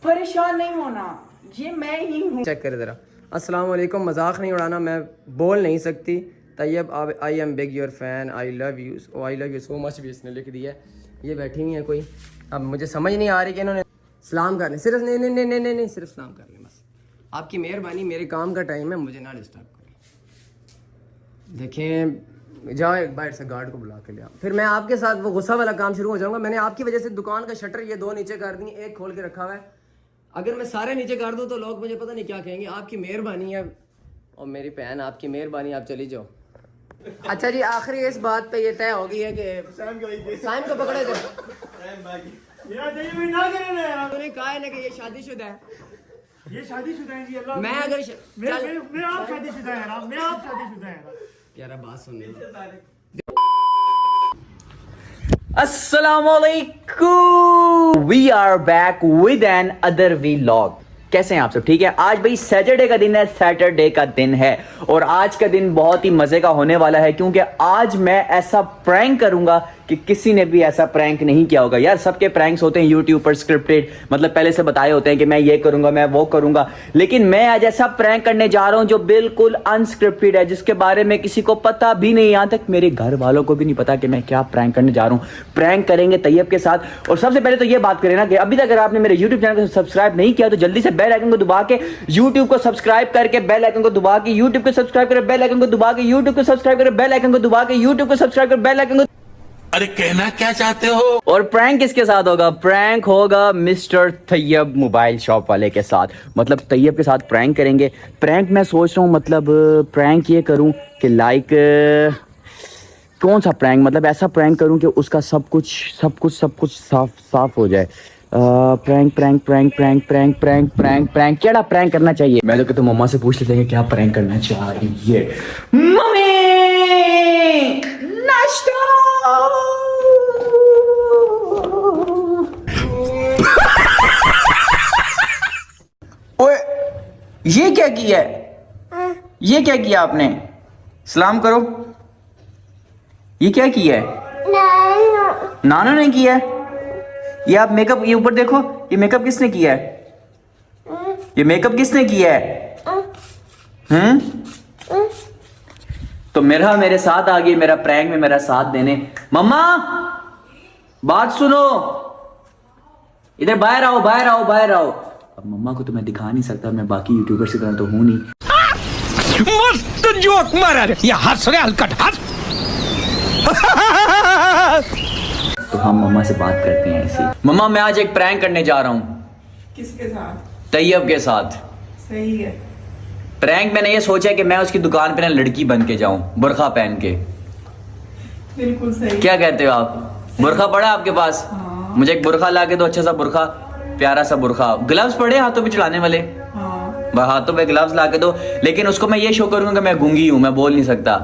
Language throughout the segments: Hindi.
परेशान नहीं होना, ये मैं ही हूँ। चेक करे ज़रा। अस्सलाम वालेकुम, मजाक नहीं उड़ाना, मैं बोल नहीं सकती। Tayyab I am big your fan, I love you so much भी इसने लिख दिया है। ये बैठी हुई है कोई, अब मुझे समझ नहीं आ रही कि इन्होंने सलाम करने, सिर्फ नहीं सिर्फ सलाम करने बस। आपकी मेहरबानी, मेरे काम का टाइम है, मुझे ना डिस्टर्ब करें। देखें, जाओ एक बार से गार्ड को बुला के ले आओ, फिर मैं आपके साथ वो गुस्सा वाला काम शुरू हो जाऊंगा। मैंने आपकी वजह से दुकान का शटर ये 2 नीचे कर दिए, एक खोल के रखा हुआ है। अगर मैं सारे नीचे कर दूं तो लोग मुझे पता नहीं क्या कहेंगे। आपकी मेहरबानी है और मेरी बहन, आपकी मेहरबानी, आप चली जाओ। अच्छा जी, आखिरी इस बात पे ये तय हो गई है कि साइम को पकड़े थे। उन्होंने कहा है ना कि ये शादीशुदा है। ये शादीशुदा है जी। अल्लाह मैं अगर मैं आप शादीशुदा है ना, मैं आप शादीशुदा है ना। यार बात सुन। अस्सलामुअलैकुम, we are back with another vlog. कैसे हैं आप सब? ठीक है। आज भाई सैटरडे का दिन है, सैटरडे का दिन है और आज का दिन बहुत ही मजे का होने वाला है क्योंकि आज मैं ऐसा प्रैंक करूंगा कि किसी ने भी ऐसा प्रैंक नहीं किया होगा। यार सबके प्रैंक्स होते हैं यूट्यूब पर स्क्रिप्टेड, मतलब पहले से बताए होते हैं कि मैं ये करूंगा, मैं वो करूंगा, लेकिन मैं आज ऐसा प्रैंक करने जा रहा हूं जो बिल्कुल अनस्क्रिप्टेड है, जिसके बारे में किसी को पता भी नहीं, यहां तक मेरे घर वालों को भी नहीं पता कि मैं क्या प्रैंक करने जा रहा हूं। प्रैंक करेंगे तैयब के साथ। और सबसे पहले तो ये बात करें ना कि अभी तक अगर आपने मेरे यूट्यूब चैनल को सब्सक्राइब नहीं किया तो जल्दी से बेल आइकन को दबा के यूट्यूब को सब्सक्राइब करके बेल आइकन को दबा के यूट्यूब को सब्सक्राइब करे, बेल आइकन को दबा के यूट्यूब को सब्सक्राइब करे, बेल आइकन को दबा के यूट्यूब को सब्सक्राइब करे, बेल आइकन को। अरे कहना क्या चाहते हो? और प्रैंक किसके साथ होगा? प्रैंक होगा मिस्टर तैयब मोबाइल शॉप वाले के साथ। मतलब तैयब के साथ प्रैंक करेंगे। प्रैंक मैं सोच रहा हूँ, मतलब प्रैंक ये करूँ कि लाइक कौन सा प्रैंक, मतलब ऐसा प्रैंक करूँ कि उसका सब कुछ साफ हो जाए। प्रैंक क्या प्रैंक करना चाहिए? मैं तो कहता हूँ मम्मा से पूछ लेते हैं क्या प्रैंक करना चाहिए। मम्मी नाश्ता। ओए ये क्या किया है? ये क्या किया आपने? सलाम करो। ये क्या किया है? नाना ने किया है। ये आप मेकअप, ये ऊपर देखो, ये मेकअप किसने किया है? ये मेकअप किसने किया है? तो मेरे साथ आ गई, मेरा प्रैंक में मेरा साथ देने। मम्मा बात सुनो, इधर बाहर आओ। अब मम्मा को तो मैं दिखा नहीं सकता, मैं बाकी यूट्यूबर से तरह तो हूं नहीं। मस्त जोक मारा रे, ये हंस रहे हलकट हंस। तो हम मम्मा से बात करते हैं ऐसे। मम्मा मैं आज एक प्रैंक करने जा रहा हूँ। किसके साथ? तैयब के साथ। सही है। प्रैंक मैंने ये सोचा है कि मैं उसकी दुकान पे ना लड़की बन के जाऊं, बुर्खा पहन के। बिल्कुल सही। क्या कहते हो आप? बुर्खा पड़ा आपके पास? हाँ। मुझे एक बुर्खा ला के दो, अच्छा सा बुर्खा, प्यारा सा बुर्खा। ग्लव्स पड़े हाथों पे चलाने वाले? हाँ। हाथों पे ग्लव्स ला के दो, लेकिन उसको मैं ये शो करूंगा कि मैं गूंगी हूं, मैं बोल नहीं सकता।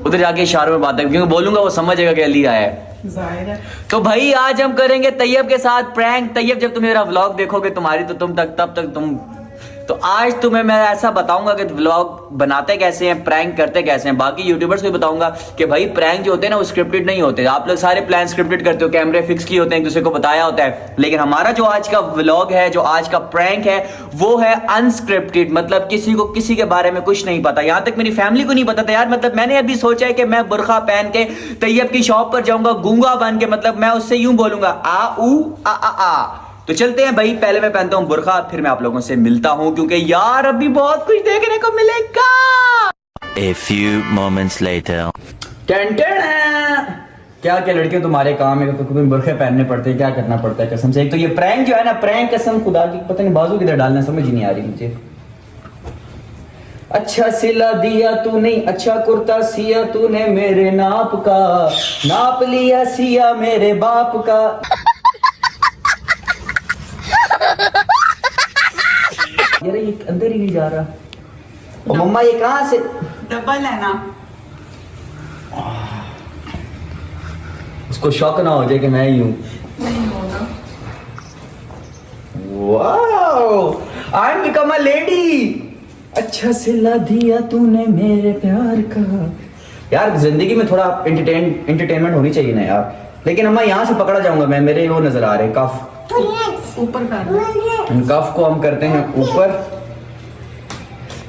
उधर जाके इशारों में बात है, क्योंकि बोलूंगा वो समझेगा कि अली आया है। जाहिर है। तो भाई आज हम करेंगे तैयब के साथ प्रैंक। तैयब जब तुम मेरा व्लॉग देखोगे तुम्हारी तो तब तक तुम, तो आज तुम्हें मैं ऐसा बताऊंगा कि व्लॉग बनाते कैसे हैं, प्रैंक करते कैसे हैं। बाकी यूट्यूबर्स को भी बताऊंगा कि भाई प्रैंक जो होते हैं ना वो स्क्रिप्टेड नहीं होते। आप लोग सारे प्लान स्क्रिप्टेड करते हो, कैमरे फिक्स किए होते हैं, एक दूसरे को बताया होता है, लेकिन हमारा जो आज का व्लॉग है, जो आज का प्रैंक है, वो है अनस्क्रिप्टेड। मतलब किसी को किसी के बारे में कुछ नहीं पता, यहां तक मेरी फैमिली को नहीं पता था यार। मतलब मैंने अभी सोचा है कि मैं बुर्खा पहन के तैयब की शॉप पर जाऊंगा गूंगा बन के, मतलब मैं उससे यूं बोलूंगा आ ऊ आ। तो चलते हैं भाई, पहले मैं पहनता हूं बुर्खा, फिर मैं आप लोगों से मिलता हूं, क्योंकि यार अभी बहुत कुछ देखने को मिलेगा। A few moments later. क्या लड़कियों तुम्हारे काम है, तो तुम्हें बुर्खे पहनने पड़ते हैं, क्या करना पड़ता है कसम से। एक तो ये प्रैंक जो है ना, प्रैंक कसम खुदा की पता नहीं बाजू किधर डालना समझ ही नहीं आ रही मुझे। अच्छा सिला दिया तूने, अच्छा कुर्ता सिया तूने मेरे नाप का, नाप लिया सिया मेरे बाप का। ये अंदर ही नहीं जा रहा। और मम्मा ये कहां से? डबल है ना। उसको शौक ना हो जाए कि मैं ही हूं। नहीं होगा। Wow, I am become a lady. अच्छा सिला दिया तूने मेरे प्यार का। यार जिंदगी में थोड़ा एंटरटेनमेंट होनी चाहिए ना यार। लेकिन अम्मा यहाँ से पकड़ा जाऊंगा मैं, मेरे वो नजर आ रहे हैं कफ, ऊपर कर। इन कफ को हम करते हैं ऊपर।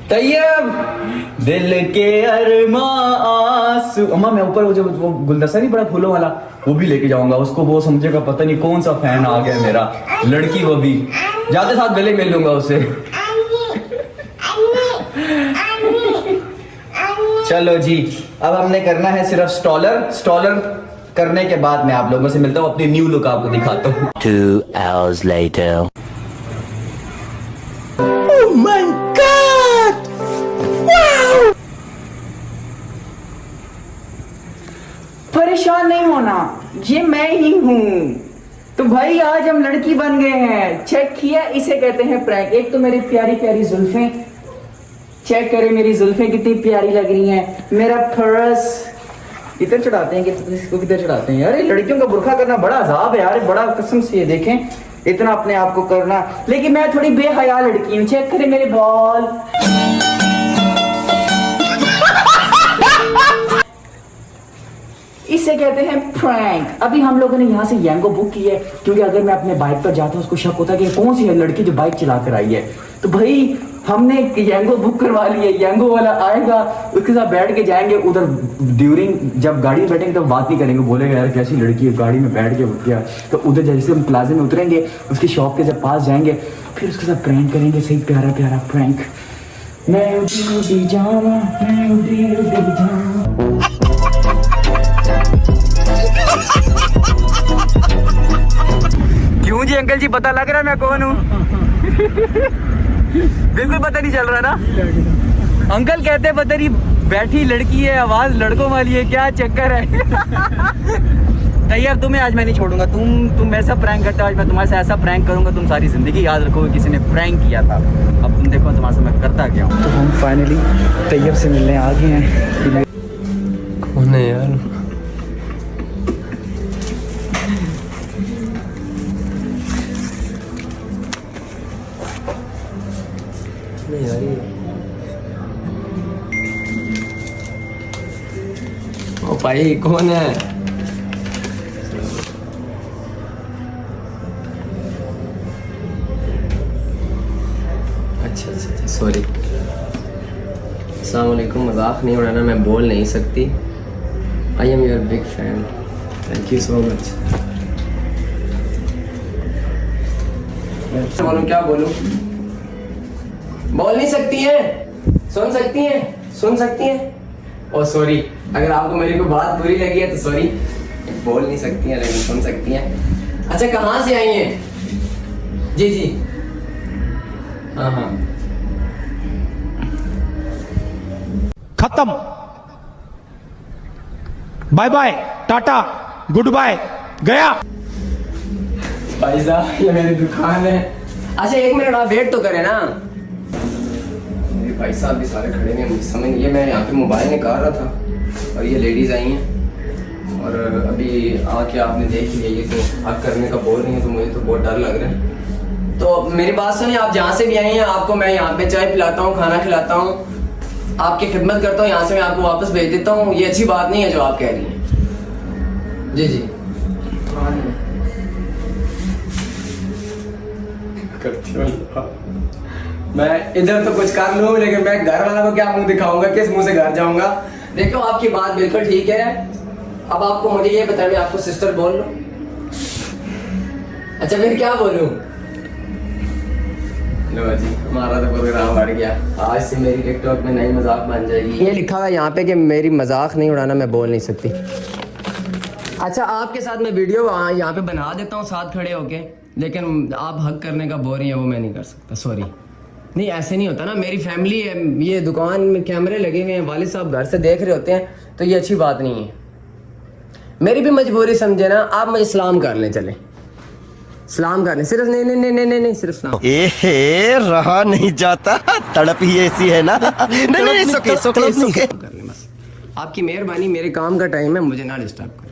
तैयब दिल के अरमा आंसू, अम्मा मैं ऊपर वो जो वो गुलदस्ता नहीं बड़ा फूलों वाला, वो भी लेके जाऊंगा उसको, वो समझेगा पता नहीं कौन सा फैन आ गया मेरा, लड़की वो भी, जाते साथ गले मिल लूंगा उससे। चलो जी, अब हमने करना है सिर्फ स्टॉलर करने के बाद मैं आप लोगों से मिलता हूँ, अपनी न्यू लुक आपको दिखाता हूँ। 2 hours later. परेशान नहीं होना, ये मैं ही हूँ। तो भाई आज हम लड़की बन गए हैं, चेक किया, इसे कहते हैं प्रैंक। एक तो मेरी प्यारी प्यारी जुल्फें, चेक करें मेरी जुल्फें कितनी प्यारी लग रही हैं। मेरा पर्स इधर चढ़ाते हैं कि इसको किधर चढ़ाते हैं यार, ये लड़कियों का बुर्का करना बड़ा अजाब है यार, बड़ा कसम से। ये देखें इतना अपने आप को करना, लेकिन मैं थोड़ी बेहया लड़की हूँ। चेक करें मेरे बाल, इसे कहते हैं प्रैंक। अभी हम लोगों ने यहाँ से यांगो बुक की है, क्योंकि अगर मैं अपने बाइक पर जाता हूँ उसको शक होता है कि कौन सी है लड़की जो बाइक चला कर आई है। तो भाई हमने यांगो बुक करवा ली है, यांगो वाला आएगा, उसके साथ बैठ के जाएंगे उधर। ड्यूरिंग जब गाड़ी में बैठेंगे तब बात नहीं करेंगे, बोलेगा यार कैसी लड़की है, गाड़ी में बैठ के उठ गया। तो उधर जैसे हम प्लाजा में उतरेंगे, उसकी शॉप के जब पास जाएंगे, फिर उसके साथ प्रैंक करेंगे, सही प्यारा प्यारा प्रैंक। मैं उड़ी जाऊँ, मैं उड़ी जाऊँ। क्यों जी अंकल जी, पता लग रहा है मैं कौन हूँ? बिल्कुल पता नहीं चल रहा ना। अंकल कहते पता नहीं बैठी लड़की है, आवाज लड़कों वाली है, क्या चक्कर है? तैयार तुम्हें आज मैं नहीं छोड़ूंगा, तुम ऐसा प्रैंक करते हो, आज मैं तुम्हारे से ऐसा प्रैंक करूंगा, तुम सारी जिंदगी याद रखोगे किसी ने प्रैंक किया था। अब तुम देखो तुम्हारे से मैं करता क्या हूँ। तो हम फाइनली तैयब से मिलने आ गए हैं। कौन है यार? नहीं यार, ओ भाई कौन है? अच्छा सॉरी, अस्सलाम वालेकुम। मजाक नहीं उड़ाना, मैं बोल नहीं सकती। I am your big fan, thank you so much. बोलूं क्या बोलूं? बोल नहीं सकती हैं, सुन सकती हैं, सुन सकती हैं। ओ सॉरी, अगर आपको मेरी कोई बात बुरी लगी है तो सॉरी। बोल नहीं सकती हैं लेकिन सुन सकती हैं। अच्छा कहाँ से आई हैं? जी जी, हाँ हाँ। खत्म, bye bye, tata, goodbye, गया। भाई साहब ये मेरी दुकान है। अच्छा एक मिनट आप वेट तो करें ना। मेरे भाई साहब भी सारे खड़े हैं, मुझे समझ नहीं है। मैं यहाँ पे मोबाइल निकाल रहा था और ये लेडीज आई हैं और अभी आके आपने देख लिया ये तो हक करने का बोल रही है, तो मुझे तो बहुत डर लग रहा है। तो मेरी बात सुनिए, आप जहाँ से भी आई हैं आपको मैं यहाँ पे चाय पिलाता हूँ, खाना खिलाता हूँ, आपकी खिदमत करता हूँ, यहाँ से मैं आपको वापस भेज देता हूँ। ये अच्छी बात नहीं है जो आप कह रही हैं। जी जी करती हूँ मैं, इधर तो कुछ कर लूँ लेकिन मैं घर वालों को क्या मुंह दिखाऊंगा, किस मुंह से घर जाऊंगा? देखो आपकी बात बिल्कुल ठीक है। अब आपको मुझे ये बताइए, आपको सिस्टर बोल लो। अच्छा फिर क्या बोलूं? लो जी, हमारा तो प्रोग्राम बढ़ गया। आज से मेरी टिकटॉक में नई मजाक बन जाएगी। ये लिखा हुआ है यहाँ पे कि मेरी मजाक नहीं उड़ाना, मैं बोल नहीं सकती। अच्छा आपके साथ मैं वीडियो यहाँ पे बना देता हूँ साथ खड़े होके, लेकिन आप हक करने का बोल रही हैं वो मैं नहीं कर सकता, सॉरी। नहीं ऐसे नहीं होता ना, मेरी फैमिली है, ये दुकान में कैमरे लगे हुए हैं, वालिद साहब घर से देख रहे होते हैं, तो ये अच्छी बात नहीं है। मेरी भी मजबूरी समझे ना, आप मुझे सलाम कर लें, चले सलाम कर लें, सिर्फ नहीं नहीं नहीं नहीं नहीं सिर्फ सलाम। रहा नहीं जाता, तड़प ही ऐसी है ना। नहीं नहीं सुके सुके सुके कर लें बस। आपकी मेहरबानी, मेरे काम का टाइम है, मुझे ना डिस्टर्ब करें।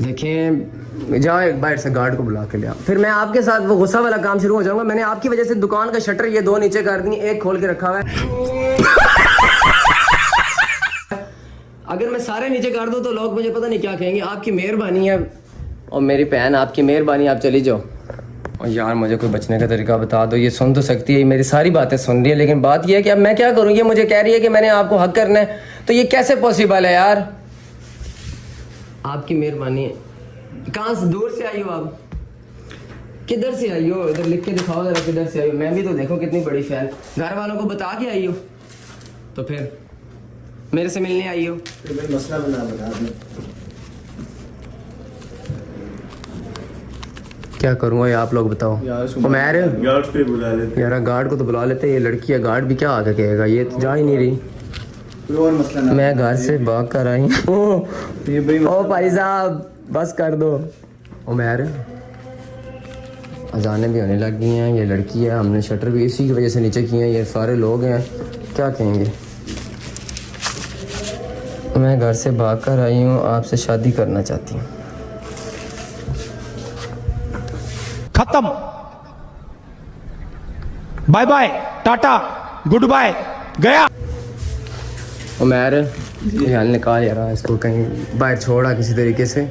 देखें जाओ एक बाहर से गार्ड को बुला के ले आओ, फिर मैं आपके साथ वो गुस्सा वाला काम शुरू हो जाऊंगा। मैंने आपकी वजह से दुकान का शटर ये दो नीचे कर दी, एक खोल के रखा हुआ है। अगर मैं सारे नीचे कर दूँ तो लोग मुझे पता नहीं क्या कहेंगे। आपकी मेहरबानी है और मेरी बहन, आपकी मेहरबानी, आप चली जाओ। और यार मुझे कोई बचने का तरीका बता दो। ये सुन तो सकती है, मेरी सारी बातें सुन रही है, लेकिन बात ये है कि अब मैं क्या करूँ। ये मुझे कह रही है कि मैंने आपको हक करना है, तो ये कैसे पॉसिबल है यार। आपकी मेहरबानी है। कहाँ से, दूर से आई हो आप? किधर से आई हो? इधर लिख के दिखाओ जरा, किधर से आई हो। मैं भी तो देखो कितनी बड़ी फैन। घर वालों को बता के आई हो तो फिर मेरे से मिलने आई हो? मसला बता दो। क्या करूँगा ये आप लोग बताओ। उमैर, गार्ड पे बुला लेते। यार गार्ड को तो बुला लेते। ये लड़की है, गार्ड भी क्या आगे कहेगा, ये तो जा ही नहीं रही। कोई और मसला ना। मैं घर से भाग कर आई हूँ। ये भाई ओ भाई साहब बस कर दो। उमैर, अजानें भी होने लग गई हैं। ये लड़की है, हमने शटर भी इसी की वजह से नीचे किए हैं। ये सारे लोग हैं, क्या कहेंगे। मैं घर से भाग कर आई हूँ, आपसे शादी करना चाहती हूँ। खत्म, bye bye, tata, goodbye, गया। उमैर, ये हाल निकाल यार, इसको कहीं बाहर छोड़ा किसी तरीके से।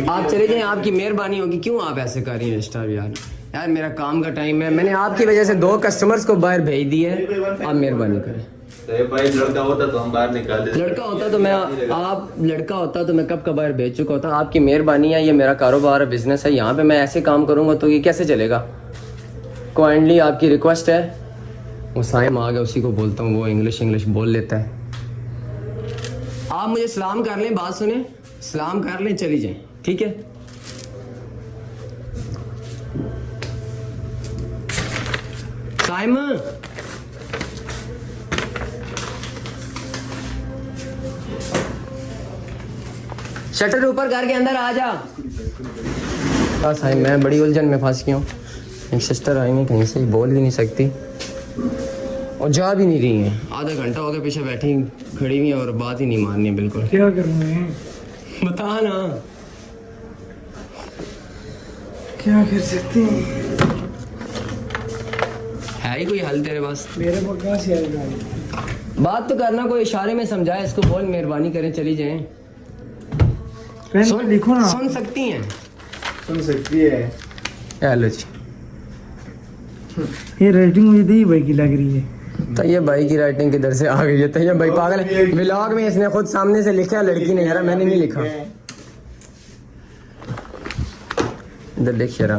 आप चले जाएं, आपकी मेहरबानी होगी। क्यों आप ऐसे कर रही हैं स्टार यार? यार मेरा काम का टाइम है, मैंने आपकी वजह से 2 कस्टमर्स को बाहर भेज दिए। आप मेहरबानी करें। भाई लड़का होता तो हम बाहर निकाल देते। लड़का होता तो मैं, आप लड़का होता तो मैं कब का बाहर भेज चुका होता। आपकी मेहरबानी है, ये मेरा कारोबार है, बिजनेस है। यहाँ पे मैं ऐसे काम करूँगा तो ये कैसे चलेगा। काइंडली आपकी रिक्वेस्ट है। वो साइम आ गया, उसी को बोलता हूँ, वो इंग्लिश बोल लेता है। आप मुझे सलाम कर लें, बात सुने, सलाम कर लें, चली जाएं, ठीक है। साइम, शटर ऊपर करके अंदर आ जा। बस साइम, मैं बड़ी उलझन में फंस गया हूँ। एक सिस्टर आई नहीं कहीं से, बोल भी नहीं सकती और जा भी नहीं रही हैं। आधा घंटा हो गया पीछे बैठी खड़ी हुई और बात ही नहीं माननी है बिल्कुल। क्या कर रहे हैं? बता ना, क्या कर सकते हैं? है ही कोई हल तेरे पास? मेरे पास कहाँ से आएगा? बात तो करना, कोई इशारे में समझाए इसको, बोल मेहरबानी करें चली जाएं। पेन पे लिखो ना। सुन सकती हैं? सुन सकती है। हेलो जी, ये रेटिंग मुझे दी भाई की लग रही है। तैयब भाई की राइटिंग किधर से आ गई है? तैयब भाई पागल है। व्लॉग में इसने खुद सामने से लिखा, लड़की ने यार, मैंने नहीं लिखा। इधर लिख शरा।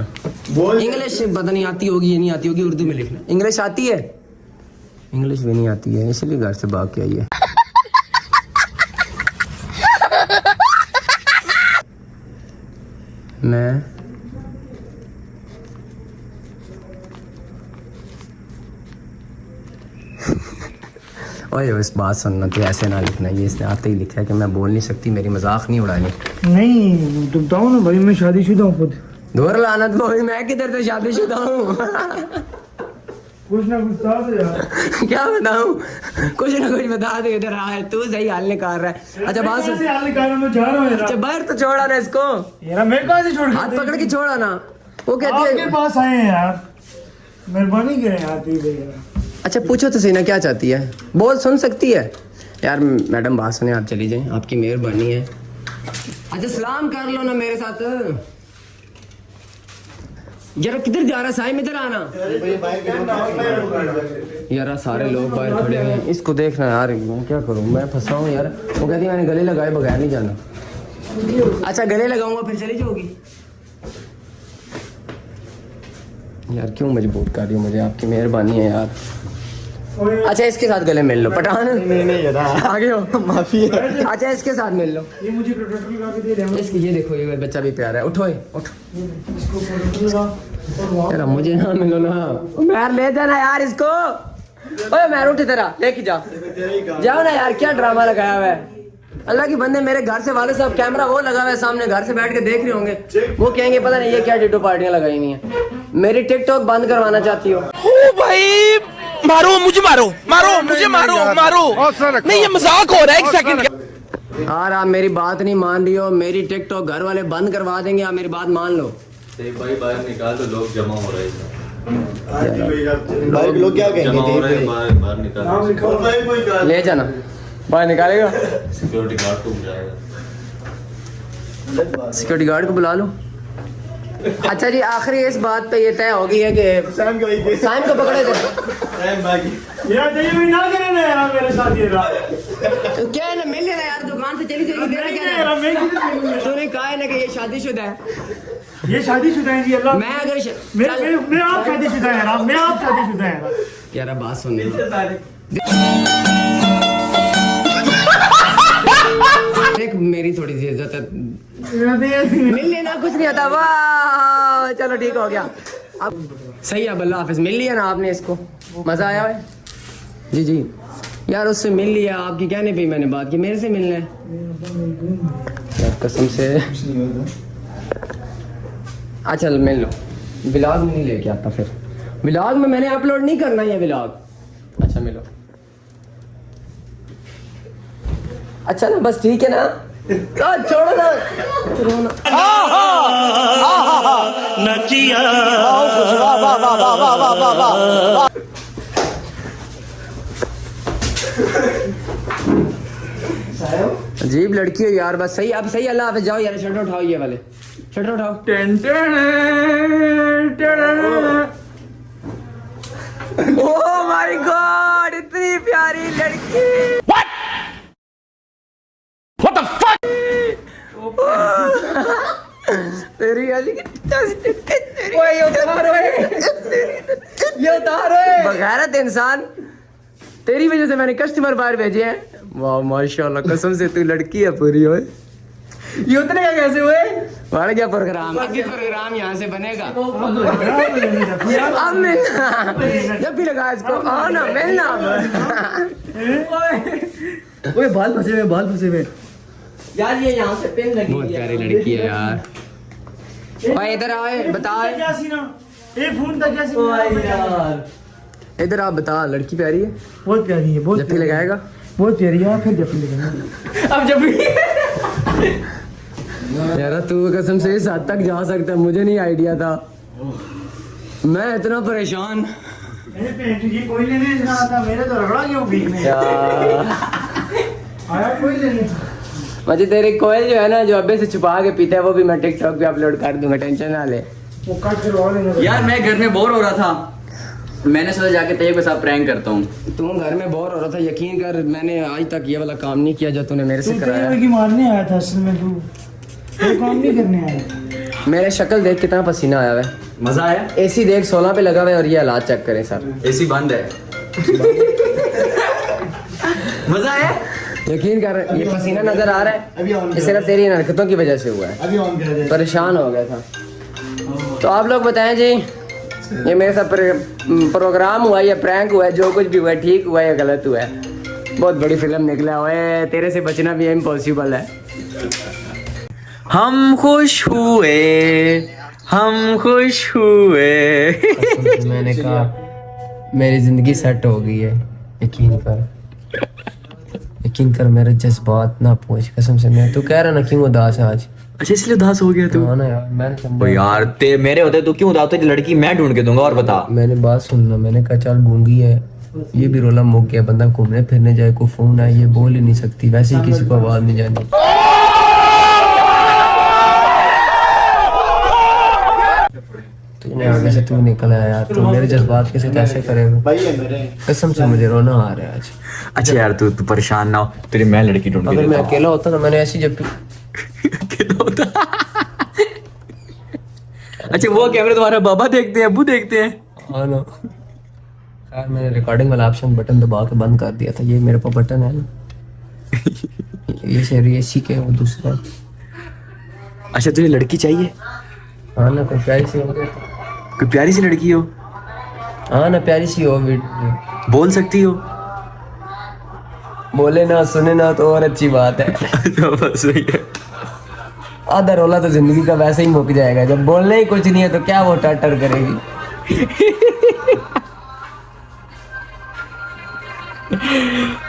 इंग्लिश पता नहीं आती होगी, ये नहीं आती होगी, उर्दू में लिखना। इंग्लिश आती है? इंग्लिश भी नहीं आती है, इसलिए घर से भाग के आई है। मैं ओए बस बात सुनना, तो ऐसे ना लिखना। ये इसने आते ही लिखा है कि मैं बोल नहीं सकती, मेरी मजाक नहीं उड़ानी। नहीं तो बताओ ना भाई, मैं शादीशुदा हूँ खुद। दूर लानत भाई, मैं किधर से शादीशुदा हूँ। कुछ ना कुछ बता दो यार। क्या बताऊँ, कुछ ना कुछ बता दे। इधर आ, तू सही हाल निकाल रहा है। अच्छा बात सुन, हाल निकालना, मैं जा रहा हूँ यार। अच्छा बाहर तो छोड़ा ना इसको, यार मैं कहाँ से छोड़ हाथ पकड़ के छोड़ा ना। वो कहती आपके है पास आए हैं यार, मेहरबानी करें यार प्लीज भैया। अच्छा पूछो तो सही ना, क्या चाहती है, बोल। सुन सकती है यार। मैडम बात सुने, आप चली जाएं, आपकी मेहरबानी है। अच्छा सलाम कर लो ना मेरे साथ। यार किधर जा रहा साइम, इधर आना। यार सारे लोग बाहर खड़े हैं, इसको देखना यार। मैं क्या करूं, मैं फंसा हूं यार। वो कहती है मैंने गले लगाए बगैर नहीं जाना। अच्छा गले लगाऊंगा फिर चली जाओगी? यार क्यों मजबूर कर रही हो मुझे, आपकी मेहरबानी है यार। अच्छा इसके साथ गले मिल लो, पठान। नहीं आगे हो, माफी है। अच्छा इसके साथ मिल लो। ये मुझे प्रोटेक्टर लगा के दे रहे हैं। इसकी ये देखो, ये बच्चा भी प्यारा है। उठो उठो इसको प्रोटेक्टर लगा और वहाँ यार, मुझे ना मिलो ना। मैं ले जाना यार इसको। ओए मैं उठ, तेरा लेके जा, जाओ ना यार। क्या ड्रामा लगाया हुआ है। अल्लाह की बंदे, मेरे घर से वाले साहब कैमरा वो लगा हुआ है सामने, घर से बैठ के देख रहे होंगे। वो कहेंगे पता नहीं ये क्या डिटो पार्टियां लगाई हुई हैं। मेरी टिकटॉक बंद करवाना चाहती हो? ओ भाई मारो मुझे, मारो मुझे, मारो नहीं, ये मजाक हो रहा है। एक सेकंड यार आप मेरी बात नहीं मान रही हो। मेरी टिकटॉक घर वाले बंद करवा देंगे, आप मेरी बात मान लो। भाई बाहर निकाल तो लोग जमा हो रहे हैं। भाई लोग क्या कहेंगे? जमा हो रहे हैं, बाहर निकाल। ले जाना, बाहर निकालेगा। सिक्योरिटी गार्ड को बुलाएगा। सिक्योरिटी गार्ड को बुला लो। अच्छा जी, आखिरी इस बात पे ये तय हो गई है कि साइम को पकड़े थे। यार ये भी ना करे ना यार मेरे साथ ये रहा। तो क्या है ना, मिल लेना यार, दुकान से चली जाएगी। तेरा क्या यार मैं तूने कहा है ना कि ये शादीशुदा है। ये शादीशुदा है जी अल्लाह। मैं अगर मैं आप शादीशुदा है यार। मैं आप शादीशुदा है यार। यार बात सुन देख, मेरी थोड़ी सी इज्जत है। मिल लेना, कुछ नहीं आता। वाह चलो ठीक हो गया। अब सही है, अल्लाह हाफिज। मिल लिया ना आपने इसको, मजा आया है? जी जी यार, उससे मिल लिया। आपकी कहने पे मैंने बात की, मेरे से मिलना है यार, कसम से। अच्छा मिल लो। व्लॉग में नहीं लेके आता, फिर व्लॉग में मैंने अपलोड नहीं करना ये व्लॉग। अच्छा मिलो। अच्छा ना, बस ठीक है ना। छोड़ो ना, अजीब लड़की है यार। बस सही, अब सही। अल्लाह हाफिज। जाओ यार, शटर उठाओ, ये वाले शटर उठाओ। ओह माय गॉड, इतनी प्यारी लड़की। What the fuck? तेरी वाली ये उतारो बगैरत इंसान। तेरी वजह से मैंने कस्टमर बाहर भेजे हैं। वाह माशाल्लाह, कसम से तू लड़की है पूरी। हो ये उतने का कैसे हुए? बढ़ गया प्रोग्राम। आगे प्रोग्राम यहाँ से बनेगा। अब मिलना, जब भी लगा इसको आओ ना, मिलना। ओए बाल फंसे हुए, बाल फंसे हुए यार। ये यहाँ से पिन लगी। बहुत प्यारी लड़की है यार। भाई इधर आए, बता क्या सीना। ये फोन था क्या सीना यार। इधर आप बता, लड़की प्यारी है? बहुत प्यारी है। बहुत जब लगाएगा बहुत प्यारी है। फिर जब लगाएगा। अब जब यार तू कसम से इस हद तक जा सकता है, मुझे नहीं आइडिया था। मैं इतना परेशान। ये कोई लेने था, मेरे तो रगड़ा क्यों बीच में आया कोई लेने। मुझे तेरे कोयल जो है ना, जो अब्बे से छुपा के पीता है, वो भी मैं टिकटॉक पे अपलोड कर दूंगा, टेंशन ना ले। वो कट करवा लेना। यार मैं घर में बोर हो रहा था, मैंने सोचा जाके तैयब के साथ प्रैंक करता हूँ। तू घर में बोर हो रहा था, यकीन कर मैंने आज तक ये वाला काम नहीं किया जो तूने मेरे से कराया। तू मारने आया था असल में, तू काम नहीं करने आया। मेरे शक्ल देख कितना पसीना आया है। मजा आया? एसी देख 16 पे लगा हुआ है और ये हालात चेक करें सर। एसी बंद है। मजा आया? यकीन कर, ये पसीना नजर आ रहा है, ये सिर्फ तेरी हरकतों की वजह से हुआ है। परेशान हो गया था। तो आप लोग बताएं जी, ये मेरे साथ प्रोग्राम हुआ या प्रैंक हुआ है, जो कुछ भी हुआ है, ठीक हुआ है या गलत हुआ है? बहुत बड़ी फिल्म निकला हुआ है, तेरे से बचना भी इम्पॉसिबल है। हम खुश हुए, हम खुश हुए। मैंने कहा मेरी जिंदगी सेट हो गई है। यकीन कर मेरे जज्बात ना पूछ, कसम से। मैं तू कह रहा ना क्यों उदास है आज? अच्छा इसलिए उदास हो गया तू? हाँ ना यार, मैंने ओ यार ते मेरे होते तू क्यों उदास? तेरी लड़की मैं ढूंढ के दूंगा। और बता। मैंने बात सुनना, मैंने कहा चल गूंगी है, ये भी रोला मुक गया, बंदा घूमने फिरने जाए, को फोन है, ये बोल ही नहीं सकती, वैसे ही किसी को आवाज नहीं जाती। तूने आगे से तू निकल आया यार, तू मेरे जज्बात के साथ ऐसे करेगा? कसम से मुझे रोना आ रहा है आज। अच्छा यार तू परेशान ना हो, तेरी मैं लड़की ढूंढ के अगर मैं देता हूं। अकेला होता ना, मैंने ऐसी जब अकेला होता। अच्छा वो कैमरे तुम्हारा बाबा देखते हैं, अब्बू देखते हैं? हाँ ना। खैर मैंने रिकॉर्डिंग वाला ऑप्शन बटन दबा के बंद कर दिया था। ये मेरे पास बटन है ना, ये शेर इसी के वो दूसरा। अच्छा तुझे लड़की चाहिए? हाँ ना, कोई प्यारी सी हो। कोई प्यारी सी लड़की हो? हाँ ना, प्यारी सी हो, बोल सकती हो? बोले ना सुने ना तो और अच्छी बात है। बस वही है। आधा रोला तो जिंदगी का वैसे ही मुक जाएगा, जब बोलने ही कुछ नहीं है तो क्या वो टर करेगी।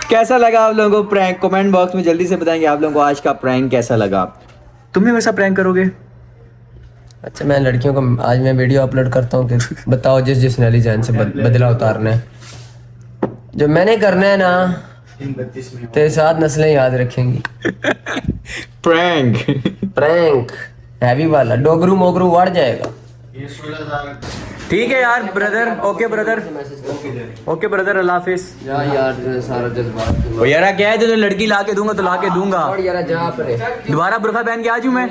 कैसा लगा आप लोगों को प्रैंक? कमेंट बॉक्स में जल्दी से बताएंगे आप लोगों को आज का प्रैंक कैसा लगा। तुम भी वैसा प्रैंक करोगे? अच्छा मैं लड़कियों को आज मैं वीडियो अपलोड करता हूँ कि बताओ जिस नैली जान से बदला उतारना है, जो मैंने करना है ना, तेरे साथ नस्लें याद रखेंगी। प्रैंक। प्रैंक हैवी वाला डोगरू मोगरू बढ़ जाएगा। ठीक है यार brother, okay brother, okay brother, अल्लाह हाफिज। जा यार तेरे सारा जज्बात ओ यार क्या है, तो लड़की ला के दूंगा तो ला के दूंगा। और यार जा अपने दोबारा बुरखा पहन के आ जाऊं मैं?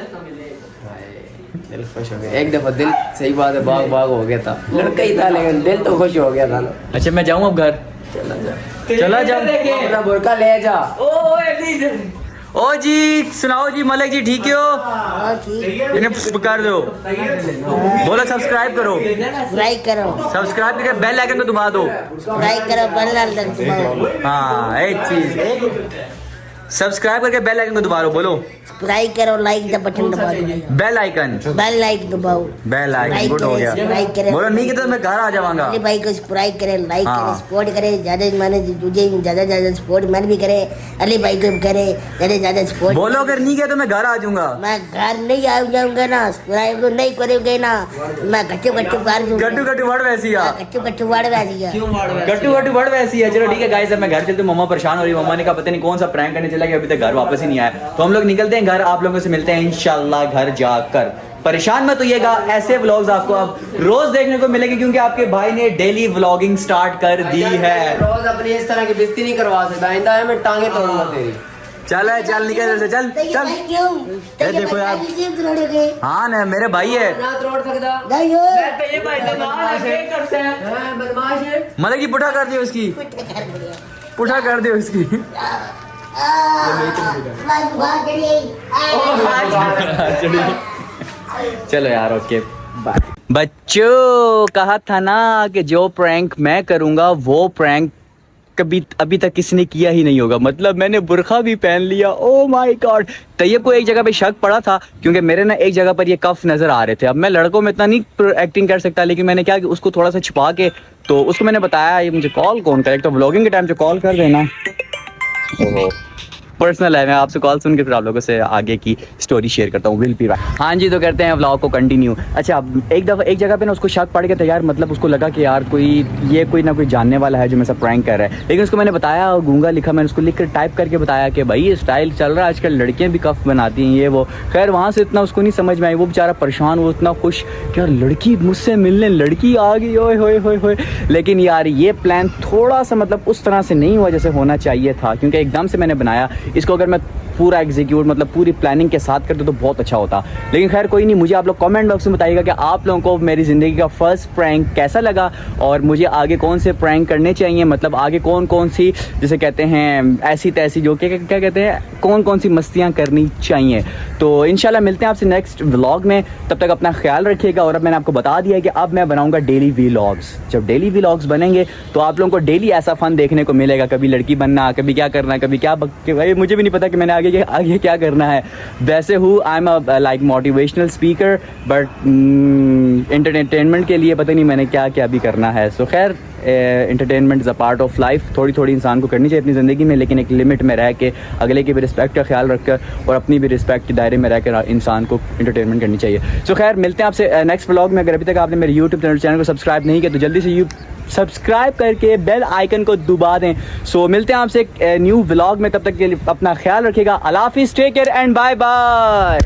दिल खुश हो गया एक दफा। दिल सही बात है बाग बाग हो गया था, लड़का ही था लेकिन दिल तो खुश हो गया था ना। अच्छा मैं जाऊं अब घर? चला जा, अपना बुरका ले जा। ओ जी सुनाओ जी, मलिक जी ठीक हो? इन्हें कर दो, बोलो सब्सक्राइब करो, लाइक करो, सब्सक्राइब करके बेल आइकन को दबा दो। लाइक करो, बेल आइकन दबाओ। हाँ एक चीज, सब्सक्राइब करके बेल आइकन को दबा दो। बोलो लाइक करो, लाइक द बटन दबा दो, बेल आइकन, बेल लाइक दबाओ। बेल आइकन गुड हो गया। लाइक करें, बोलो नहीं तो मैं घर आ जाऊंगा। अली भाई को सब्सक्राइब करें, लाइक हाँ। करें, सपोर्ट करें, ज्यादा माने तुझे ज्यादा सपोर्ट मैं भी करे, अली भाई को भी करे, ज्यादा सपोर्ट। बोलो अगर नहीं किया तो मैं घर आ जाऊंगा। मैं घर नहीं आ जाऊंगा ना, सब्सक्राइब नहीं करोगे ना, मैं गट्टू गट्टू मार दूंगा। गट्टू गट्टू वर्ड वैसी है, गट्टू गट्टू वाड़ वैसी है। गट्टू गट्टू वर्ड वैसी है। चलो ठीक है गाइस, अब मैं घर चलते हूं। मम्मा परेशान हो रही है, मम्मा ने कहा पता नहीं कौन सा प्रैंक करने चला गया, अभी तक घर वापस ही नहीं आया। तो हम लोग निकलते हैं घर, आप लोगों से मिलते हैं इंशाल्लाह घर जाकर। परेशान मत होइएगा, ऐसे व्लॉग्स आपको अब रोज देखने को मिलेंगे क्योंकि आपके भाई ने डेली व्लॉगिंग स्टार्ट कर दी है। रोज अपनी इस तरह की बेइज्जती नहीं करवा सकता, आइंदा है मैं टांगे तोड़ूंगा तेरी। चल चल निकल इधर से, चल चल। क्यों देखो यार, हाँ ना मेरे भाई है, ना तोड़ सकता नहीं हो बदमाश है। मतलब की पुठा कर दियो इसकी, पुठा कर दियो इसकी। चलो यार ओके बाय। बच्चों कहा था ना कि जो प्रैंक मैं करूंगा वो प्रैंक कभी अभी तक किसी ने किया ही नहीं होगा। मतलब मैंने बुरखा भी पहन लिया, ओ माय गॉड। तैयब को एक जगह पे शक पड़ा था क्योंकि मेरे ना एक जगह पर ये कफ नजर आ रहे थे। अब मैं लड़कों में इतना नहीं एक्टिंग कर सकता, लेकिन मैंने क्या कि उसको थोड़ा सा छिपा के, तो उसको मैंने बताया ये मुझे कॉल कौन करे, तो व्लॉगिंग के टाइम से कॉल कर देना। ओहो पर्सनल है, मैं आपसे कॉल सुन के फिर आप लोगों से आगे की स्टोरी शेयर करता हूँ। Will be right. हाँ जी, तो करते हैं व्लॉग को कंटिन्यू। अच्छा एक दफ़ा एक जगह पे ना उसको शक पड़ गया था यार, मतलब उसको लगा कि यार कोई ना कोई जानने वाला है जो मेरे साथ प्रैंक कर रहा है। लेकिन उसको मैंने बताया, गूंगा लिखा, मैंने उसको लिख कर टाइप करके बताया कि भाई ये स्टाइल चल रहा है आजकल, लड़कियाँ भी कफ बनाती हैं ये वो। खैर वहाँ से इतना उसको नहीं समझ में आई, वो बेचारा परेशान, वो इतना खुश कि यार लड़की मुझसे मिलने, लड़की आ गई, ओए होए होए होए। लेकिन यार ये प्लान थोड़ा सा मतलब उस तरह से नहीं हुआ जैसे होना चाहिए था, क्योंकि एकदम से मैंने बनाया इसको। अगर मैं पूरा एग्जीक्यूट मतलब पूरी प्लानिंग के साथ करते तो बहुत अच्छा होता। लेकिन खैर कोई नहीं, मुझे आप लोग कमेंट बॉक्स में बताइएगा कि आप लोगों को मेरी ज़िंदगी का फर्स्ट प्रैंक कैसा लगा और मुझे आगे कौन से प्रैंक करने चाहिए, मतलब आगे कौन कौन सी जिसे कहते हैं ऐसी तैसी जो क्या कहते हैं, कौन कौन सी मस्तियाँ करनी चाहिए। तो इंशाल्लाह मिलते हैं आपसे नेक्स्ट व्लॉग में, तब तक अपना ख्याल रखिएगा। और अब मैंने आपको बता दिया है कि अब मैं बनाऊँगा डेली व्लॉग्स। जब डेली व्लॉग्स बनेंगे तो आप लोगों को डेली ऐसा फ़न देखने को मिलेगा, कभी लड़की बनना, कभी क्या करना, कभी क्या भाई मुझे भी नहीं पता कि मैंने आगे क्या करना है। वैसे हूँ I am a like motivational speaker, but entertainment के लिए पता नहीं मैंने क्या क्या भी करना है। सो खैर entertainment is a part of life, थोड़ी थोड़ी इंसान को करनी चाहिए अपनी ज़िंदगी में, लेकिन एक लिमिट में रह के, अगले की भी रिस्पेक्ट का ख्याल रखकर और अपनी भी रिस्पेक्ट के दायरे में रह कर इंसान को एंटरटेनमेंट करनी चाहिए। सो खैर मिलते हैं आपसे नेक्स्ट व्लॉग में। अगर अभी तक आपने मेरे यूट्यूब चैनल को सब्सक्राइब नहीं किया तो जल्दी से सब्सक्राइब करके बेल आइकन को दबा दें। सो मिलते हैं आपसे एक न्यू व्लॉग में, तब तक के लिए अपना ख्याल रखिएगा। अल्लाह हाफिज़, take care and bye bye.